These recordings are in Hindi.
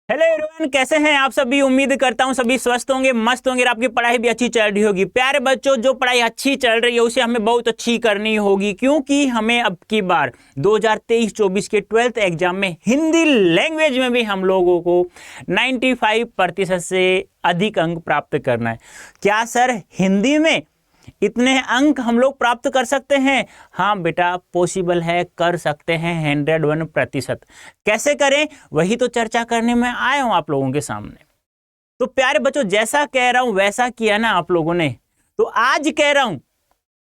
हेलो एवरीवन, कैसे हैं आप सभी। उम्मीद करता हूं सभी स्वस्थ होंगे, मस्त होंगे और आपकी पढ़ाई भी अच्छी चल रही होगी। प्यारे बच्चों, जो पढ़ाई अच्छी चल रही है उसे हमें बहुत अच्छी करनी होगी, क्योंकि हमें अब की बार 2023-24 के 12th एग्जाम में हिंदी लैंग्वेज में भी हम लोगों को 95% से अधिक अंक प्राप्त करना है। क्या सर, हिंदी में इतने अंक हम लोग प्राप्त कर सकते हैं? हाँ बेटा, पॉसिबल है, कर सकते हैं 101%। कैसे करें, वही तो चर्चा करने में आया हूं आप लोगों के सामने। तो प्यारे बच्चों, जैसा कह रहा हूं वैसा किया ना आप लोगों ने, तो आज कह रहा हूं,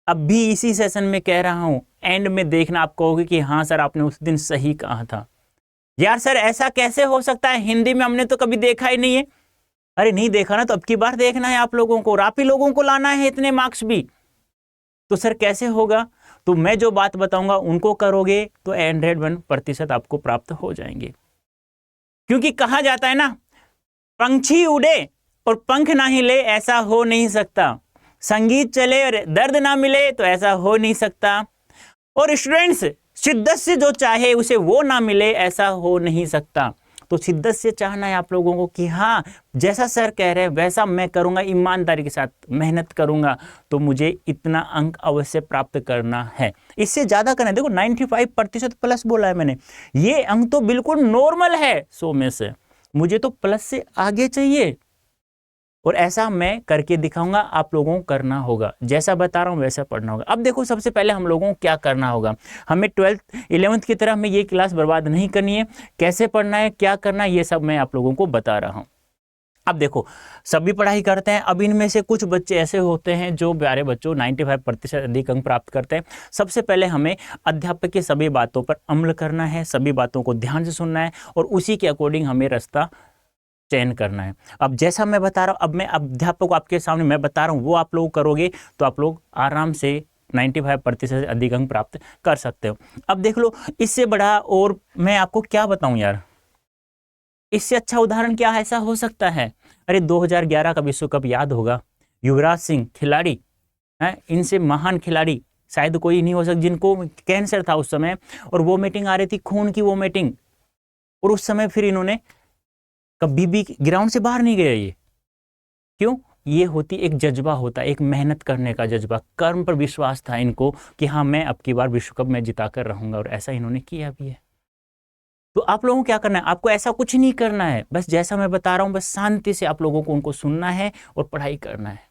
अब भी इसी सेशन में कह रहा हूं, एंड में देखना आप कहोगे कि हाँ सर, आपने उस दिन सही कहा था। यार सर, ऐसा कैसे हो सकता है, हिंदी में हमने तो कभी देखा ही नहीं है। अरे नहीं देखा ना, तो अब की बार देखना है आप लोगों को, और आप ही लोगों को लाना है इतने मार्क्स भी। तो सर कैसे होगा? तो मैं जो बात बताऊंगा उनको करोगे तो 101% आपको प्राप्त हो जाएंगे। क्योंकि कहा जाता है ना, पंछी उड़े और पंख ना हिले, ऐसा हो नहीं सकता। संगीत चले और दर्द ना मिले, तो ऐसा हो नहीं सकता। और स्टूडेंट्स, शिद्दत से जो चाहे उसे वो ना मिले, ऐसा हो नहीं सकता। तो शिद्दत से चाहना है आप लोगों को कि हाँ, जैसा सर कह रहे हैं वैसा मैं करूंगा, ईमानदारी के साथ मेहनत करूंगा, तो मुझे इतना अंक अवश्य प्राप्त करना है। इससे ज़्यादा करना है। देखो 95% प्लस बोला है मैंने, ये अंक तो बिल्कुल नॉर्मल है 100 में से, मुझे तो प्लस से आगे चाहिए। और ऐसा मैं करके दिखाऊंगा, आप लोगों को करना होगा, जैसा बता रहा हूं वैसा पढ़ना होगा। अब देखो, सबसे पहले हम लोगों को क्या करना होगा, हमें 12th 11th की तरह हमें ये क्लास बर्बाद नहीं करनी है। कैसे पढ़ना है, क्या करना है, ये सब मैं आप लोगों को बता रहा हूं। अब देखो, सभी पढ़ाई करते हैं, अब इनमें से कुछ बच्चे ऐसे होते हैं जो प्यारे बच्चों 95% अधिक अंक प्राप्त करते हैं। सबसे पहले हमें अध्यापक की सभी बातों पर अमल करना है, सभी बातों को ध्यान से सुनना है और उसी के अकॉर्डिंग हमें रास्ता चयन करना है। अब जैसा मैं बता रहा हूं, अब मैं अध्यापक आपके सामने मैं बता रहा हूं, वो आप लोग करोगे तो आप लोग आराम से 95% से अधिक अंक प्राप्त कर सकते हो। अब देख लो, इससे बड़ा और मैं आपको क्या बताऊं यार, इससे अच्छा उदाहरण क्या ऐसा हो सकता है? अरे 2011 का विश्व कप याद होगा, युवराज सिंह खिलाड़ी हैं, इनसे महान खिलाड़ी शायद कोई नहीं हो सकता, जिनको कैंसर था उस समय, और वो मीटिंग आ रही थी, खून की वो मीटिंग, और उस समय फिर इन्होंने कभी भी ग्राउंड से बाहर नहीं गए। ये क्यों? ये होती एक जज्बा होता है, एक मेहनत करने का जज्बा, कर्म पर विश्वास था इनको कि हाँ, मैं अब की बार विश्व कप में जिता कर रहूंगा, और ऐसा इन्होंने किया भी है। तो आप लोगों को क्या करना है, आपको ऐसा कुछ नहीं करना है, बस जैसा मैं बता रहा हूं, बस शांति से आप लोगों को उनको सुनना है और पढ़ाई करना है।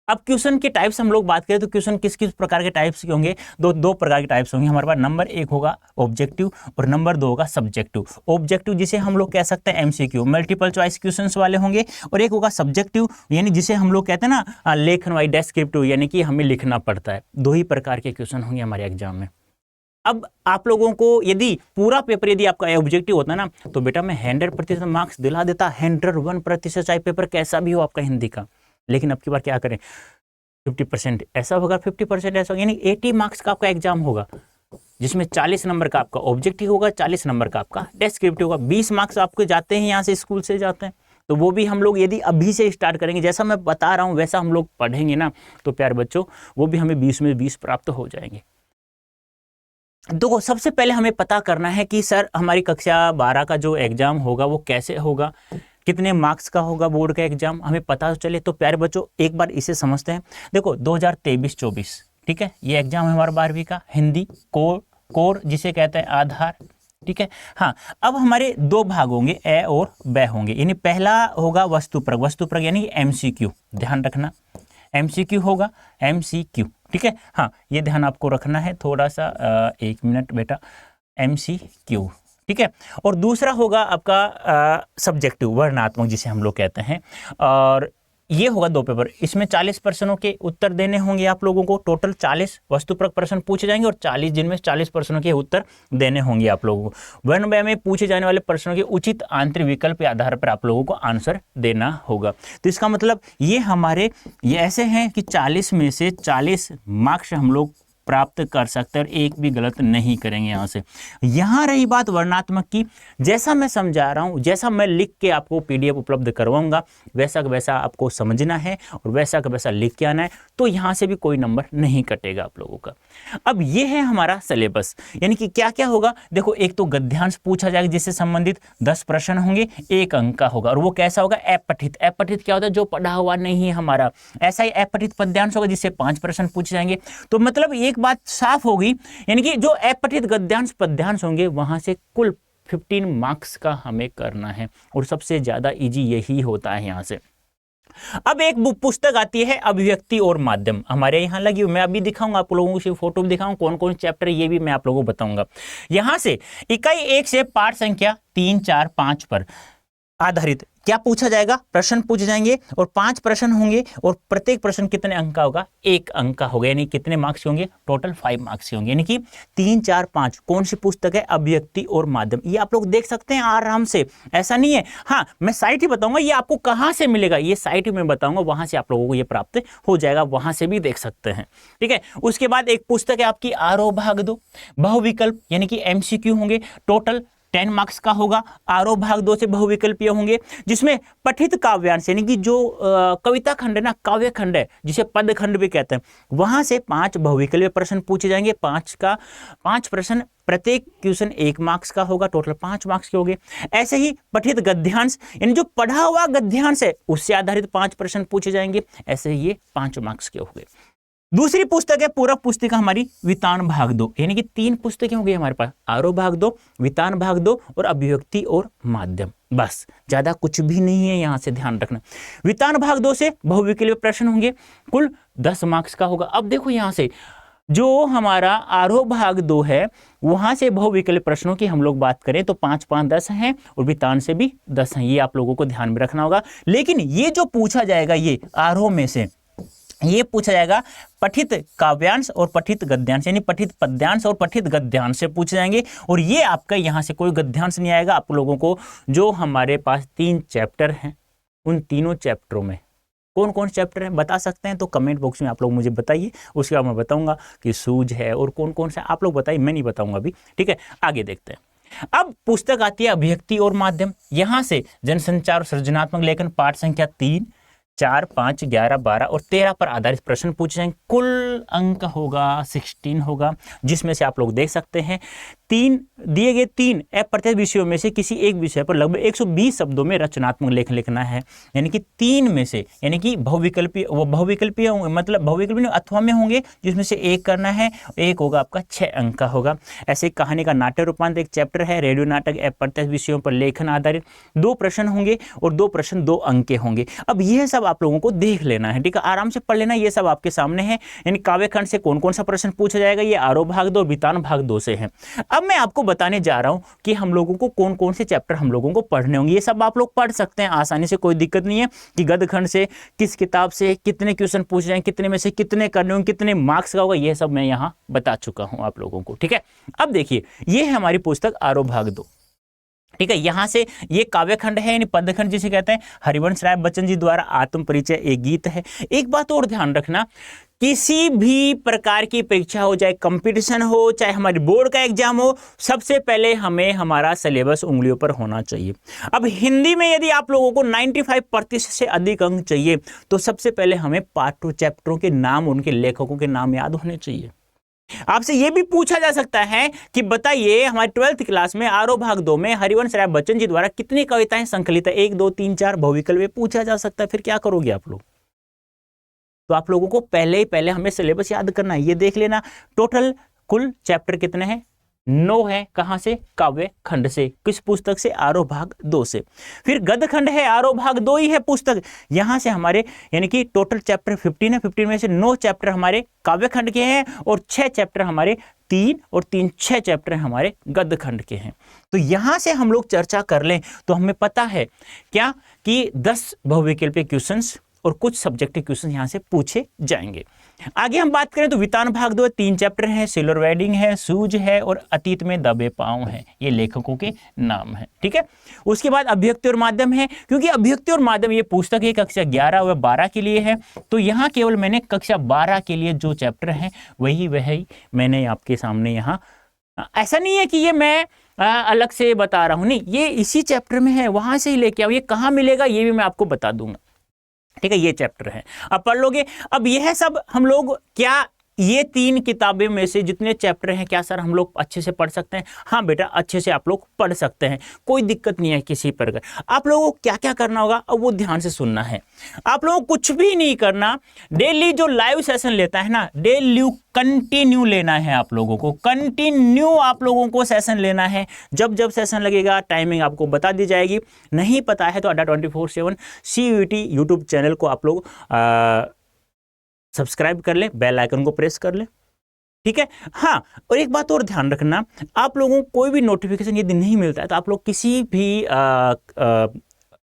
अब क्वेश्चन के टाइप्स हम लोग बात करें तो क्वेश्चन किस किस प्रकार के टाइप्स के होंगे? दो प्रकार के टाइप्स होंगे हमारे पास। नंबर 1 होगा ऑब्जेक्टिव और नंबर 2 होगा सब्जेक्टिव। ऑब्जेक्टिव जिसे हम लोग कह सकते हैं एमसीक्यू, मल्टीपल चॉइस क्वेश्चंस वाले होंगे, और एक होगा सब्जेक्टिव, यानी जिसे हम लोग कहते हैं ना लेखन वाई डेस्क्रिप्टिव, यानी कि हमें लिखना पड़ता है। दो ही प्रकार के क्वेश्चन होंगे हमारे एग्जाम में। अब आप लोगों को यदि पूरा पेपर यदि आपका ऑब्जेक्टिव होता ना, तो बेटा मैं 100% मार्क्स दिला देता, 101%, चाहे पेपर कैसा भी हो आपका हिंदी का। लेकिन अब की बार क्या करें, 50% ऐसा होगा, 50% ऐसा होगा, यानी 80 मार्क्स का आपका एग्जाम होगा, जिसमें 40 नंबर का आपका ऑब्जेक्टिव होगा, 40 नंबर का आपका डेस्क्रिप्टिव होगा। 20 मार्क्स आपके जाते हैं यहाँ से, स्कूल से जाते हैं, तो वो भी हम लोग यदि अभी से स्टार्ट करेंगे, जैसा मैं बता रहा हूँ वैसा हम लोग पढ़ेंगे ना, तो प्यारे बच्चों वो भी हमें 20 में 20 प्राप्त हो जाएंगे। तो सबसे पहले हमें पता करना है कि सर हमारी कक्षा 12 का जो एग्जाम होगा वो कैसे होगा, कितने मार्क्स का होगा बोर्ड का एग्जाम, हमें पता चले। तो प्यारे बच्चों एक बार इसे समझते हैं। देखो 2023-24, ठीक है, ये एग्जाम है हमारा 12वीं का, हिंदी कोर जिसे कहते हैं आधार, ठीक है। हाँ, अब हमारे दो भाग होंगे, ए और ब होंगे, यानी पहला होगा वस्तुप्रक यानी एमसीक्यू, ध्यान रखना एमसीक्यू होगा, एमसीक्यू, ठीक है। हाँ, ये ध्यान आपको रखना है थोड़ा सा, 1 मिनट बेटा, एमसीक्यू, ठीक है। और दूसरा होगा आपका सब्जेक्टिव, वर्णनात्मक जिसे हम लोग कहते हैं, और ये होगा 2 पेपर। इसमें 40 प्रश्नों के उत्तर देने होंगे आप लोगों को, टोटल 40 वस्तुप्रक प्रश्न पूछे जाएंगे, और 40 जिनमें 40 प्रश्नों के उत्तर देने होंगे आप लोगों को। वर्ण व्यय में पूछे जाने वाले प्रश्नों के उचित आंतरिक विकल्प के आधार पर आप लोगों को आंसर देना होगा। तो इसका मतलब ये हमारे ये ऐसे हैं कि 40 में से 40 मार्क्स हम लोग प्राप्त कर सकते हैं और एक भी गलत नहीं करेंगे यहाँ से। यहाँ रही बात वर्णात्मक की, जैसा मैं समझा रहा हूँ, जैसा मैं लिख के आपको PDF उपलब्ध करवाऊंगा वैसा का वैसा आपको समझना है और वैसा का वैसा लिख के आना है, तो यहाँ से भी कोई नंबर नहीं कटेगा आप लोगों का। अब ये है हमारा सिलेबस, यानी कि क्या क्या होगा। देखो, एक तो गद्यांश पूछा जाएगा जिससे संबंधित 10 प्रश्न होंगे, 1 अंक का होगा, और वो कैसा होगा, अपठित। अपठित क्या होता है, जो पढ़ा हुआ नहीं है हमारा। ऐसा ही अपठित पद्यांश होगा जिससे 5 प्रश्न पूछे जाएंगे। तो मतलब एक बात साफ होगी, यानी कि जो अपठित गद्यांश पद्यांश होंगे वहां से कुल 15 मार्क्स का हमें करना है, और सबसे ज्यादा इजी यही होता है यहाँ से। अब एक पुस्तक आती है अभिव्यक्ति और माध्यम, हमारे यहाँ लगी हुई, मैं अभी दिखाऊंगा आप लोगों को, फोटो भी दिखाऊंगा कौन कौन चैप्टर, ये भी मैं आप लोगों को बताऊंगा। यहां से इकाई 1 से पाठ संख्या 3, 4, 5 पर आधारित क्या पूछा जाएगा, प्रश्न पूछे जाएंगे, और 5 प्रश्न होंगे, और प्रत्येक प्रश्न कितने अंक का होगा, 1 अंक का होगा, यानी कितने मार्क्स के होंगे, टोटल 5 मार्क्स के होंगे। यानी कि 3, 4, 5 कौन सी पुस्तक है, अभिव्यक्ति और माध्यम। ये आप लोग देख सकते हैं आराम से, ऐसा नहीं है। हाँ, मैं साइट ही बताऊंगा, ये आपको कहां से मिलेगा, ये साइट ही मैं बताऊंगा, वहां से आप लोगों को ये प्राप्त हो जाएगा, वहां से भी देख सकते हैं। ठीक है, उसके बाद एक पुस्तक है आपकी आरोह भाग 2 बहुविकल्प, यानी कि MCQ होंगे, टोटल 10 मार्क्स का होगा। आरोह भाग 2 से बहुविकल्पीय होंगे, जिसमें पठित काव्यांश यानी कि जो कविता खंड है ना, काव्य खंड है, जिसे पद खंड भी कहते हैं, वहां से 5 बहुविकल्पीय प्रश्न पूछे जाएंगे। 5 प्रश्न, प्रत्येक क्वेश्चन 1 मार्क्स का होगा, टोटल 5 मार्क्स के होंगे। ऐसे ही पठित गद्यांश, यानी जो पढ़ा हुआ गद्यांश है उससे आधारित 5 प्रश्न पूछे जाएंगे, ऐसे ही ये 5 मार्क्स के होंगे। दूसरी पुस्तक है पूरक पुस्तिका हमारी वितान भाग 2, यानी कि 3 पुस्तकें होंगी हमारे पास, आरोह भाग 2, वितान भाग 2 और अभिव्यक्ति और माध्यम। बस, ज्यादा कुछ भी नहीं है, यहां से ध्यान रखना। वितान भाग 2 से बहुविकल्पीय प्रश्न होंगे, कुल 10 मार्क्स का होगा। अब देखो, यहां से जो हमारा आरोह भाग 2 है वहां से बहुविकल्पीय प्रश्नों की हम लोग बात करें तो 5, 5, 10 हैं, और वितान से भी 10 हैं। ये आप लोगों को ध्यान में रखना होगा। लेकिन ये जो पूछा जाएगा, ये आरोह में से ये पूछा जाएगा पठित काव्यांश और पठित गद्यांश, यानी पठित पद्यांश और पठित गद्यांश से पूछे जाएंगे। और ये आपका यहाँ से कोई गद्यांश नहीं आएगा। आप लोगों को जो हमारे पास 3 चैप्टर हैं, उन तीनों चैप्टरों में कौन कौन चैप्टर हैं बता सकते हैं तो कमेंट बॉक्स में आप लोग मुझे बताइए, उसके बाद मैं बताऊंगा कि सूझ है और कौन कौन सा आप लोग बताइए, मैं नहीं बताऊंगा अभी। ठीक है, आगे देखते हैं। अब पुस्तक आती है अभिव्यक्ति और माध्यम। यहां से जनसंचार और सृजनात्मक लेखन पाठ संख्या 3, 4, 5, 11, 12 और 13 पर आधारित प्रश्न पूछे जाएंगे। कुल अंक होगा 16 होगा, जिसमें से आप लोग देख सकते हैं 3 दिए गए 3 अप्रत्यय विषयों में से किसी एक विषय पर लगभग 120 शब्दों में रचनात्मक लेखन लिखना है। यानी कि 3 में से, यानी कि बहुविकल्पीय मतलब बहुविकल्पीय अथवा में होंगे, जिसमें से 1 करना है, 1 होगा आपका 6 अंक का होगा। ऐसे कहानी का नाट्य रूपांतर एक चैप्टर है, रेडियो नाटक अप्रत्यय विषयों पर लेखन आधारित 2 प्रश्न होंगे और 2 प्रश्न 2 अंक के होंगे। अब यह सब आप लोगों को देख लेना है, ठीक है, आराम से पढ़ लेना, ये सब आपके सामने है। यानी काव्य खंड से कौन कौन सा प्रश्न पूछा जाएगा, ये आरोह भाग 2 वितान भाग 2 से है। अब मैं आपको बताने जा रहा हूं कि हम लोगों को कौन कौन से चैप्टर हम लोगों को पढ़ने होंगे। ये सब आप लोग पढ़ सकते हैं आसानी से, कोई दिक्कत नहीं है कि गद्य खंड से किस किताब से कितने क्वेश्चन पूछ जाएंगे, कितने में से कितने करने होंगे, कितने मार्क्स का होगा, ये सब मैं यहाँ बता चुका हूं आप लोगों को। ठीक है, अब देखिए, ये है हमारी पुस्तक आरोह भाग 2। ठीक है, यहां से ये काव्य खंड है, यानी पदखंड जिसे कहते हैं। हरिवंश राय बच्चन जी द्वारा आत्म परिचय एक गीत है। एक बात और ध्यान रखना, किसी भी प्रकार की परीक्षा हो, चाहे कंपटीशन हो, चाहे हमारी बोर्ड का एग्जाम हो, सबसे पहले हमें हमारा सिलेबस उंगलियों पर होना चाहिए। अब हिंदी में यदि आप लोगों को 95% से अधिक अंक चाहिए तो सबसे पहले हमें पाठ्य चैप्टरों के नाम, उनके लेखकों के नाम याद होने चाहिए। आपसे यह भी पूछा जा सकता है कि बताइए हमारी 12th क्लास में आरोह भाग 2 में हरिवंश राय बच्चन जी द्वारा कितनी कविताएं संकलित है, 1, 2, 3, 4 बहुविकल्प पूछा जा सकता है। फिर क्या करोगे आप लोग? तो आप लोगों को पहले हमें सिलेबस याद करना है। ये देख लेना, टोटल कुल चैप्टर कितने हैं, 9 है। कहां से? काव्य खंड से। किस पुस्तक से? आरोह भाग 2 से। फिर गद्य खंड है, आरोह भाग 2 ही है पुस्तक। यहां से हमारे यानी कि टोटल चैप्टर 15 है। 15 में से 9 चैप्टर हमारे काव्य खंड के हैं और 6 चैप्टर हमारे 3 और 3 6 चैप्टर हमारे गद्य खंड के हैं। तो यहां से हम लोग चर्चा कर लें तो हमें पता है क्या कि 10 बहुविकल्पीय क्वेश्चंस और कुछ सब्जेक्टिव क्वेश्चन यहां से पूछे जाएंगे। आगे हम बात करें तो वितान भाग 2 3 चैप्टर हैं, सिल्वर वेडिंग है, सूज है और अतीत में दबे पांव है, ये लेखकों के नाम है। ठीक है, उसके बाद अभिव्यक्ति और माध्यम है, क्योंकि अभिव्यक्ति और माध्यम ये पुस्तक है कक्षा 11 व 12 के लिए है, तो यहाँ केवल मैंने कक्षा 12 के लिए जो चैप्टर है वही मैंने आपके सामने यहाँ, ऐसा नहीं है कि ये मैं अलग से बता रहा हूं, नहीं, ये इसी चैप्टर में है, वहां से ही लेके आओ। ये कहाँ मिलेगा ये भी मैं आपको बता दूंगा। ठीक है, ये चैप्टर है, अब पढ़ लोगे। अब यह सब हम लोग क्या ये 3 किताबें में से जितने चैप्टर हैं क्या सर हम लोग अच्छे से पढ़ सकते हैं? हाँ बेटा, अच्छे से आप लोग पढ़ सकते हैं, कोई दिक्कत नहीं है किसी प्रकार। आप लोगों को क्या क्या करना होगा अब वो ध्यान से सुनना है। आप लोगों को कुछ भी नहीं करना, डेली जो लाइव सेशन लेता है ना, डेली कंटिन्यू लेना है। आप लोगों को कंटिन्यू आप लोगों को सेशन लेना है। जब जब सेशन लगेगा टाइमिंग आपको बता दी जाएगी। नहीं पता है तो अड्डा 24/7 CUET यूट्यूब चैनल को आप लोग सब्सक्राइब कर ले, बेल आइकन को प्रेस कर ले। ठीक है, हाँ, और एक बात और ध्यान रखना, आप लोगों को कोई भी नोटिफिकेशन यदि नहीं मिलता है तो आप लोग किसी भी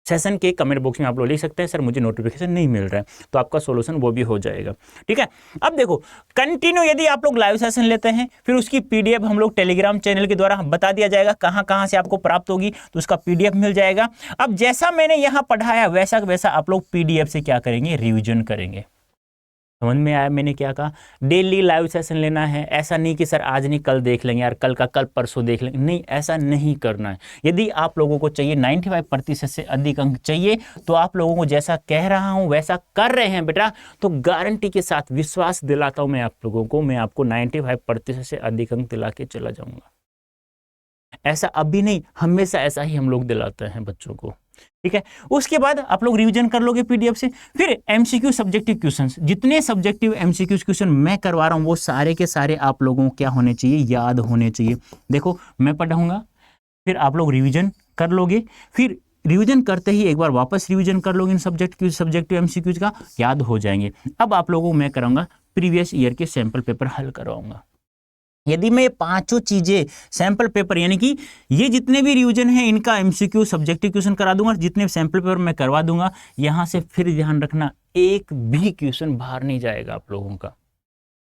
सेशन के कमेंट बॉक्स में आप लोग लिख सकते हैं सर मुझे नोटिफिकेशन नहीं मिल रहा है, तो आपका सॉल्यूशन वो भी हो जाएगा। ठीक है, अब देखो कंटिन्यू यदि आप लोग लाइव सेशन लेते हैं फिर उसकी PDF हम लोग टेलीग्राम चैनल के द्वारा बता दिया जाएगा कहाँ कहाँ से आपको प्राप्त होगी, तो उसका PDF मिल जाएगा। अब जैसा मैंने यहाँ पढ़ाया वैसा वैसा आप लोग PDF से क्या करेंगे, रिविजन करेंगे। समझ में आया मैंने क्या कहा? डेली लाइव सेशन लेना है, ऐसा नहीं कि सर आज नहीं कल देख लेंगे यार, कल का कल परसों देख लेंगे, नहीं, ऐसा नहीं करना है। यदि आप लोगों को चाहिए 95% से अधिक अंक चाहिए तो आप लोगों को जैसा कह रहा हूं वैसा कर रहे हैं बेटा, तो गारंटी के साथ विश्वास दिलाता हूं मैं आप लोगों को, मैं आपको 95% से अधिक अंक दिला के चला जाऊंगा। ऐसा अभी नहीं, हमेशा ऐसा ही हम लोग दिलाते हैं बच्चों को। ठीक है, उसके बाद आप लोग रिवीजन कर लोगे PDF से। फिर MCQ सब्जेक्टिव क्वेश्चंस, जितने सब्जेक्टिव MCQ क्वेश्चन मैं करवा रहा हूं वो सारे के सारे आप लोगों को क्या होने चाहिए, याद होने चाहिए। देखो मैं पढ़ाऊंगा, फिर आप लोग रिवीजन कर लोगे, फिर रिवीजन करते ही एक बार वापस रिवीजन कर लोगे इन सब्जेक्टिव MCQ का, याद हो जाएंगे। अब आप लोगों को मैं कराऊंगा प्रीवियस ईयर के सैंपल पेपर हल करवाऊंगा। यदि मैं 5 चीजें सैंपल पेपर यानी कि ये जितने भी रिवीजन है इनका MCQ सब्जेक्टिव क्वेश्चन करा दूंगा, जितने सैंपल पेपर मैं करवा दूंगा, यहां से फिर ध्यान रखना एक भी क्वेश्चन बाहर नहीं जाएगा आप लोगों का।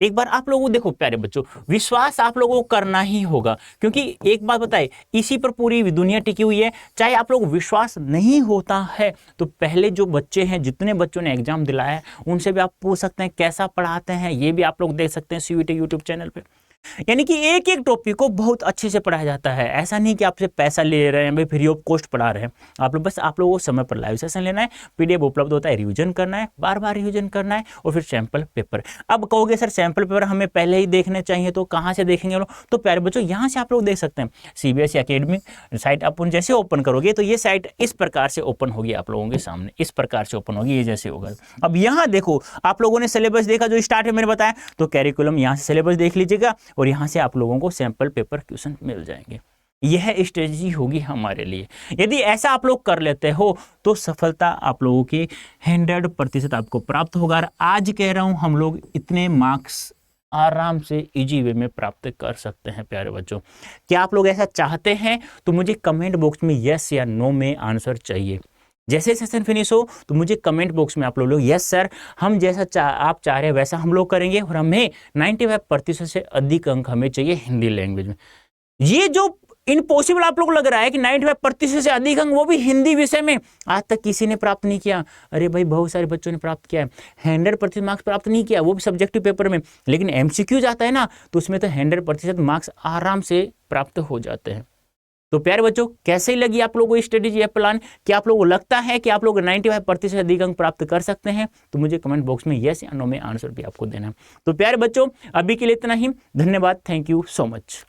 एक बार आप लोगों को देखो प्यारे बच्चों, विश्वास आप लोगों को करना ही होगा, क्योंकि एक बात बताए, इसी पर पूरी दुनिया टिकी हुई है। चाहे आप लोग विश्वास नहीं होता है तो पहले जो बच्चे हैं, जितने बच्चों ने एग्जाम दिलाया है उनसे भी आप पूछ सकते हैं कैसा पढ़ाते हैं, ये भी आप लोग देख सकते हैं CUET यूट्यूब चैनल पे। यानी कि एक एक टॉपिक को बहुत अच्छे से पढ़ाया जाता है। ऐसा नहीं कि आपसे पैसा ले रहे हैं, भाई फ्री ऑफ कॉस्ट पढ़ा रहे हैं आप लोग, बस आप लोगों को समय पर लाइव सेशन लेना है, PDF उपलब्ध होता है, रिवीजन करना है, बार बार रिवीजन करना है, और फिर सैंपल पेपर। अब कहोगे सर सैंपल पेपर हमें पहले ही देखने चाहिए, तो कहाँ से देखेंगे लोग? तो प्यारे बच्चों यहाँ से आप लोग देख सकते हैं। CBSE एकेडमिक साइट अपन जैसे ओपन करोगे तो ये साइट इस प्रकार से ओपन होगी आप लोगों के सामने, इस प्रकार से ओपन होगी, ये जैसे होगा। अब यहाँ देखो आप लोगों ने सिलेबस देखा जो स्टार्ट में मैंने बताया, तो कैरिकुलम यहाँ से सिलेबस देख लीजिएगा और यहाँ से आप लोगों को सैंपल पेपर क्वेश्चन मिल जाएंगे। यह स्ट्रेटजी होगी हमारे लिए। यदि ऐसा आप लोग कर लेते हो तो सफलता आप लोगों की 100% आपको प्राप्त होगा। और आज कह रहा हूं हम लोग इतने मार्क्स आराम से इजी वे में प्राप्त कर सकते हैं प्यारे बच्चों। क्या आप लोग ऐसा चाहते हैं? तो मुझे कमेंट बॉक्स में यस या नो में आंसर चाहिए। जैसे सेशन फिनिश हो तो मुझे कमेंट बॉक्स में आप लोग यस सर हम जैसा आप चाह रहे हैं वैसा हम लोग करेंगे, और हमें 95% से अधिक अंक हमें चाहिए हिंदी लैंग्वेज में। ये जो इम्पॉसिबल आप लोग लग रहा है कि 95% से अधिक अंक, वो भी हिंदी विषय में, आज तक किसी ने प्राप्त नहीं किया। अरे भाई बहुत सारे बच्चों ने प्राप्त किया है, 100% मार्क्स प्राप्त नहीं किया, वो भी सब्जेक्टिव पेपर में। लेकिन MCQ जाता है ना तो उसमें तो 100% मार्क्स आराम से प्राप्त हो जाते हैं। तो प्यारे बच्चों कैसे लगी आप लोगों को स्ट्रेटेजी या प्लान? क्या आप लोगों को लगता है कि आप लोग 95% से अधिक अंक प्राप्त कर सकते हैं? तो मुझे कमेंट बॉक्स में यस या नो में आंसर भी आपको देना है। तो प्यारे बच्चों अभी के लिए इतना ही, धन्यवाद, थैंक यू सो मच।